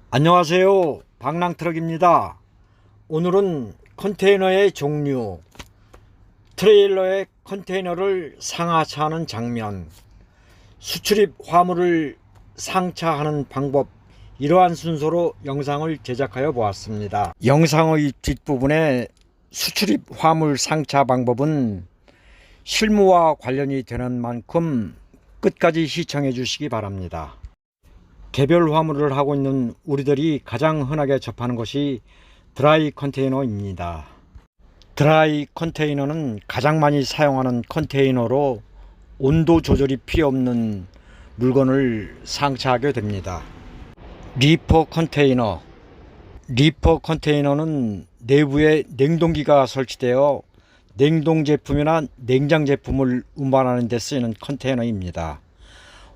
안녕하세요, 방랑트럭입니다. 오늘은 컨테이너의 종류, 트레일러의 컨테이너를 상하차하는 장면, 수출입 화물을 상차하는 방법, 이러한 순서로 영상을 제작하여 보았습니다. 영상의 뒷부분에 수출입 화물 상차 방법은 실무와 관련이 되는 만큼 끝까지 시청해 주시기 바랍니다. 개별 화물을 하고 있는 우리들이 가장 흔하게 접하는 것이 드라이 컨테이너입니다. 드라이 컨테이너는 가장 많이 사용하는 컨테이너로 온도 조절이 필요 없는 물건을 상차하게 됩니다. 리퍼 컨테이너. 리퍼 컨테이너는 내부에 냉동기가 설치되어 냉동 제품이나 냉장 제품을 운반하는 데 쓰이는 컨테이너입니다.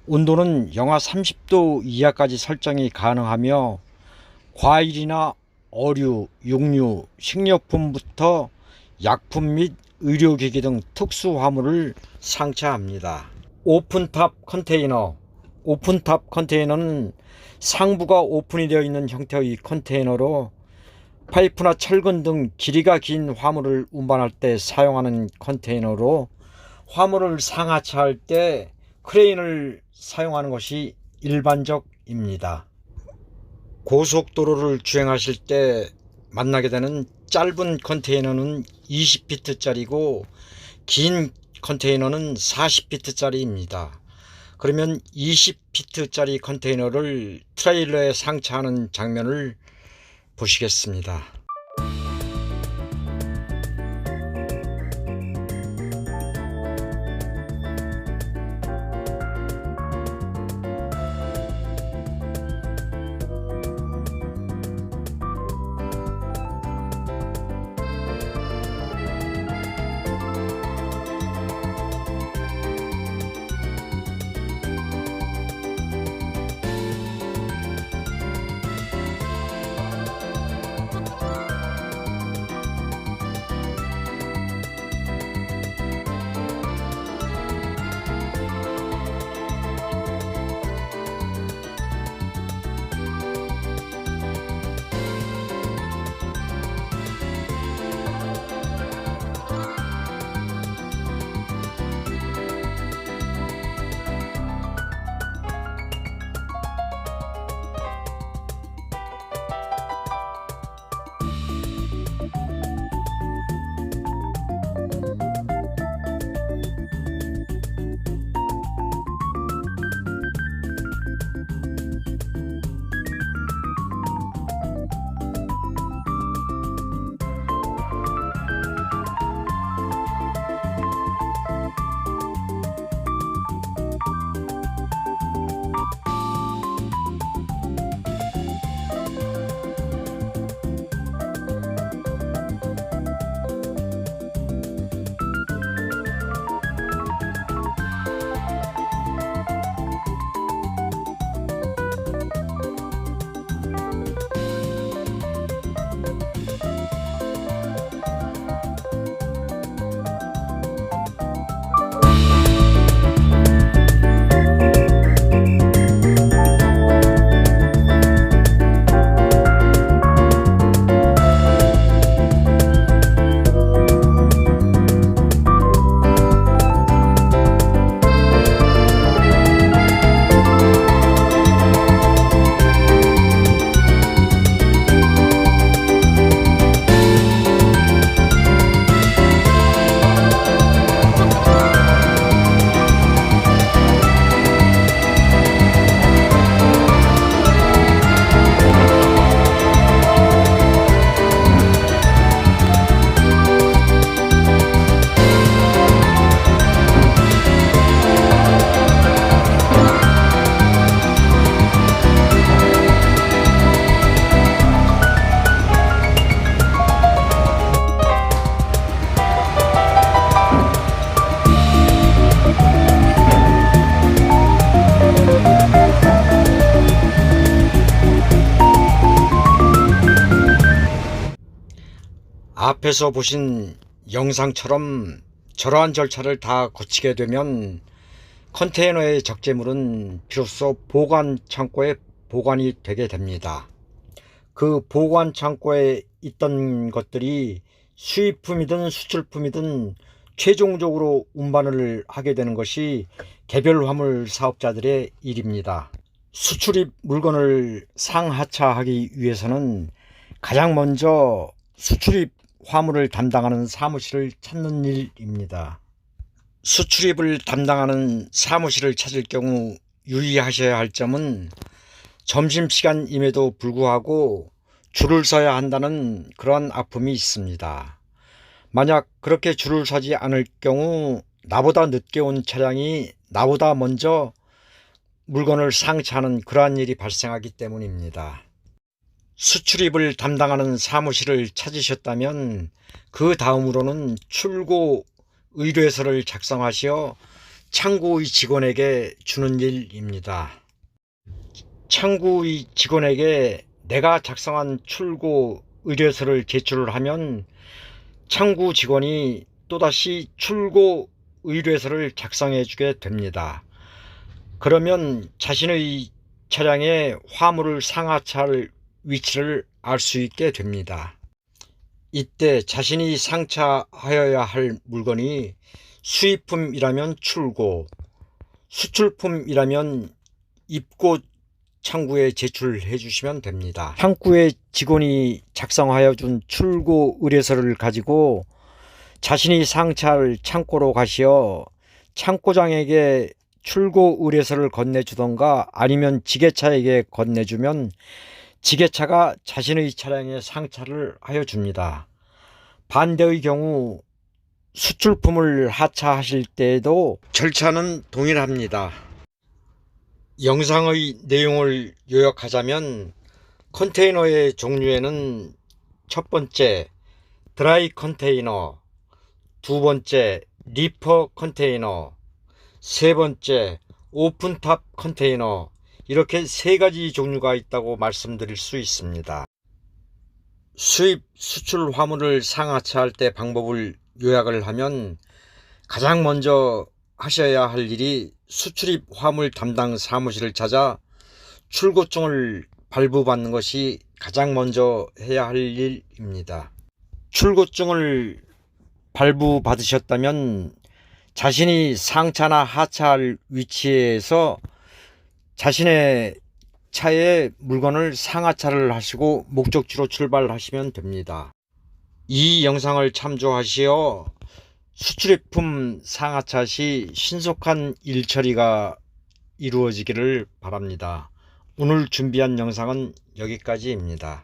온도는 영하 30도 이하까지 설정이 가능하며 과일이나 어류, 육류, 식료품부터 약품 및 의료기기 등 특수 화물을 상차합니다. 오픈탑 컨테이너. 오픈탑 컨테이너는 상부가 오픈이 되어 있는 형태의 컨테이너로 파이프나 철근 등 길이가 긴 화물을 운반할 때 사용하는 컨테이너로 화물을 상하차할 때 크레인을 사용하는 것이 일반적입니다. 고속도로를 주행하실 때 만나게 되는 짧은 컨테이너는 20피트짜리고 긴 컨테이너는 40피트짜리입니다. 그러면 20피트짜리 컨테이너를 트레일러에 상차하는 장면을 보시겠습니다. 앞에서 보신 영상처럼 저러한 절차를 다 거치게 되면 컨테이너의 적재물은 비로소 보관 창고에 보관이 되게 됩니다. 그 보관 창고에 있던 것들이 수입품이든 수출품이든 최종적으로 운반을 하게 되는 것이 개별 화물 사업자들의 일입니다. 수출입 물건을 상하차하기 위해서는 가장 먼저 수출입 화물을 담당하는 사무실을 찾는 일입니다. 수출입을 담당하는 사무실을 찾을 경우 유의하셔야 할 점은 점심시간임에도 불구하고 줄을 서야 한다는 그런 아픔이 있습니다. 만약 그렇게 줄을 서지 않을 경우 나보다 늦게 온 차량이 나보다 먼저 물건을 상차하는 그러한 일이 발생하기 때문입니다. 수출입을 담당하는 사무실을 찾으셨다면 그 다음으로는 출고 의뢰서를 작성하시어 창구의 직원에게 주는 일입니다. 창구의 직원에게 내가 작성한 출고 의뢰서를 제출을 하면 창구 직원이 또다시 출고 의뢰서를 작성해 주게 됩니다. 그러면 자신의 차량에 화물을 상하차할 위치를 알 수 있게 됩니다. 이때 자신이 상차하여야 할 물건이 수입품이라면 출고, 수출품이라면 입고 창구에 제출해 주시면 됩니다. 창구의 직원이 작성하여 준 출고 의뢰서를 가지고 자신이 상차할 창고로 가시어 창고장에게 출고 의뢰서를 건네주던가 아니면 지게차에게 건네주면 지게차가 자신의 차량에 상차를 하여 줍니다. 반대의 경우 수출품을 하차하실 때에도 절차는 동일합니다. 영상의 내용을 요약하자면 컨테이너의 종류에는 첫 번째 드라이 컨테이너, 두 번째 리퍼 컨테이너, 세 번째 오픈탑 컨테이너, 이렇게 세 가지 종류가 있다고 말씀드릴 수 있습니다. 수입 수출 화물을 상하차할 때 방법을 요약을 하면 가장 먼저 하셔야 할 일이 수출입 화물 담당 사무실을 찾아 출고증을 발부받는 것이 가장 먼저 해야 할 일입니다. 출고증을 발부받으셨다면 자신이 상차나 하차할 위치에서 자신의 차에 물건을 상하차를 하시고 목적지로 출발하시면 됩니다. 이 영상을 참조하시어 수출입품 상하차 시 신속한 일처리가 이루어지기를 바랍니다. 오늘 준비한 영상은 여기까지입니다.